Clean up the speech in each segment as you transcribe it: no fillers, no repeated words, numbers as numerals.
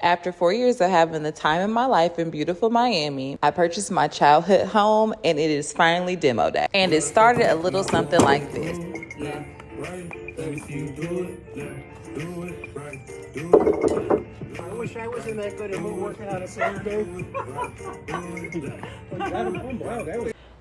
After 4 years of having the time of my life in beautiful Miami, I purchased my childhood home and it is finally demo day. And it started a little something like this. I wish I wasn't that good at working on a Saturday.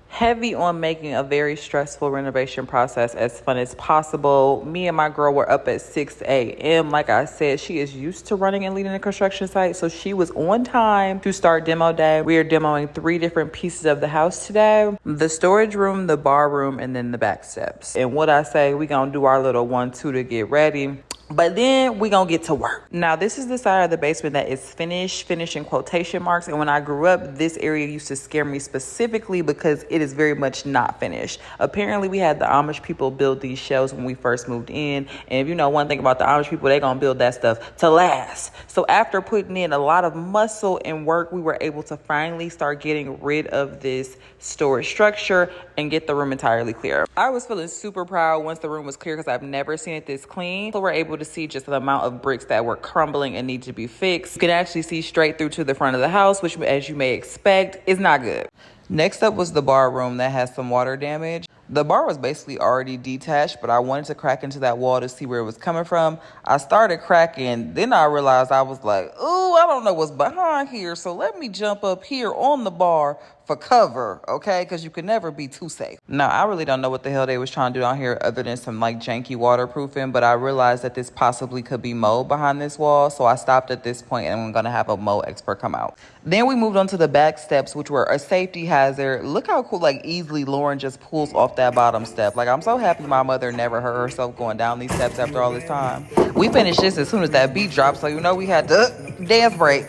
Heavy on making a very stressful renovation process as fun as possible. Me and my girl were up at 6 a.m. Like I said, she is used to running and leading a construction site, so she was on time to start demo day. We are demoing 3 different pieces of the house today: the storage room, the bar room, and then the back steps. And what I say, we gonna do our little 1-2 to get ready. But then we gonna get to work. Now, this is the side of the basement that is finished in quotation marks. And when I grew up, this area used to scare me specifically because it is very much not finished. Apparently, we had the Amish people build these shelves when we first moved in. And if you know one thing about the Amish people, they gonna build that stuff to last. So after putting in a lot of muscle and work, we were able to finally start getting rid of this storage structure and get the room entirely clear. I was feeling super proud once the room was clear because I've never seen it this clean. So we're able to see just the amount of bricks that were crumbling and need to be fixed. You can actually see straight through to the front of the house, which, as you may expect, is not good. Next up was the bar room that has some water damage. The bar was basically already detached, but I wanted to crack into that wall to see where it was coming from. I started cracking, then I realized I was like, ooh, I don't know what's behind here, so let me jump up here on the bar for cover, okay? Because you can never be too safe. Now, I really don't know what the hell they was trying to do down here other than some like janky waterproofing, but I realized that this possibly could be mold behind this wall, so I stopped at this point and I'm gonna have a mold expert come out. Then we moved on to the back steps, which were a safety hazard. Look how cool, like easily Lauren just pulls off that bottom step. Like, I'm so happy my mother never hurt herself going down these steps after all this time. We finished this as soon as that beat dropped, so you know we had to dance break.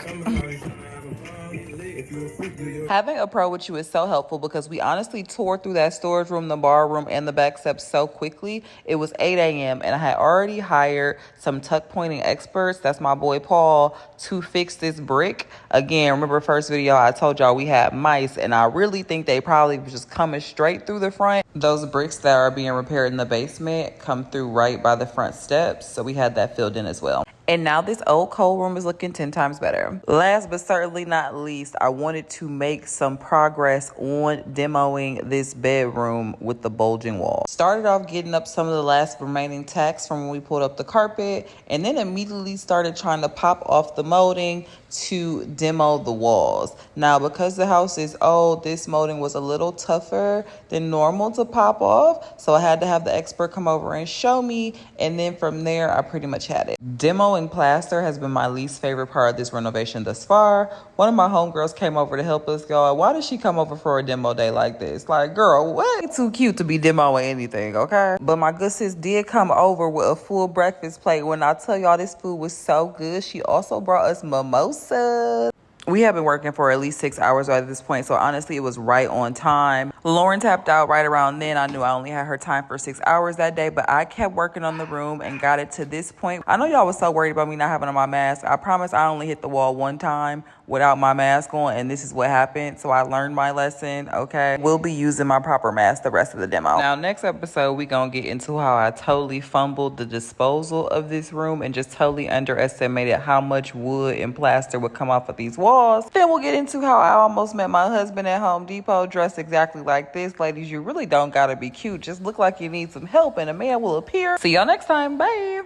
Having a pro with you is so helpful because we honestly tore through that storage room, the bar room, and the back steps so quickly. It was 8 a.m. and I had already hired some tuck-pointing experts, that's my boy Paul, to fix this brick. Again, remember first video I told y'all we had mice, and I really think they probably was just coming straight through the front. Those bricks that are being repaired in the basement come through right by the front steps, so we had that filled in as well. And now this old cold room is looking 10 times better. Last but certainly not least, I wanted to make some progress on demoing this bedroom with the bulging wall. Started off getting up some of the last remaining tacks from when we pulled up the carpet, and then immediately started trying to pop off the molding to demo the walls. Now, because the house is old, this molding was a little tougher than normal to pop off, so I had to have the expert come over and show me, and then from there, I pretty much had it. Demoing plaster has been my least favorite part of this renovation thus far. One of my homegirls came over to help us, y'all. Why did she come over for a demo day like this? Like, girl, what? It's too cute to be demoing anything, okay? But my good sis did come over with a full breakfast plate. When I tell y'all this food was so good, she also brought us mimosas. We have been working for at least 6 hours at this point, so honestly, it was right on time. Lauren tapped out right around then. I knew I only had her time for 6 hours that day, but I kept working on the room and got it to this point. I know y'all was so worried about me not having on my mask. I promise I only hit the wall one time without my mask on, and this is what happened. So I learned my lesson, okay? We'll be using my proper mask the rest of the demo. Now, next episode, we gonna get into how I totally fumbled the disposal of this room and just totally underestimated how much wood and plaster would come off of these walls. Then we'll get into how I almost met my husband at Home Depot dressed exactly like this. Ladies, you really don't gotta be cute. Just look like you need some help and a man will appear. See y'all next time. Bye.